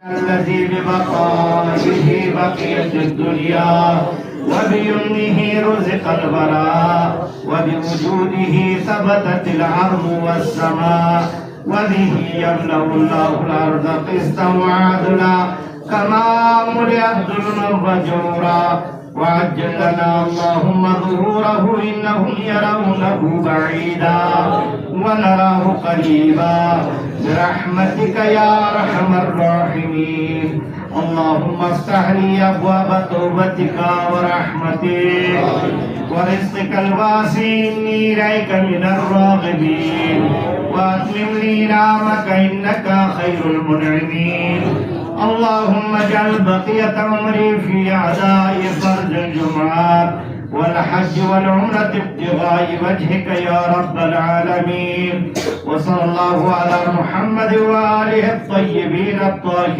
الذي ببقائه بقيت الدنيا وبيمنه رزق البراء وبوجوده ثبتت الأرض والسماء وبه يملأ الله الأرض قسطا وعدلا كما ملئت ظلما فجورا وعجل لنا اللهم ظهوره إنهم يرونه بعيدا ونراه قريبا برحمتك يا أرحم الراحمين. اللهم افتح لي أبواب توبتك ورحمتك ورزقك الواسع إني إليك من الراغبين وأتمم لي نعمك إنك خير المنعمين. اللهم اجعل بقية عمري في أعداء فرج الجمعات والحج والعمرة ابتغاء وجهك يا رب العالمين. وصلى الله على محمد وآله الطيبين الطاهرين.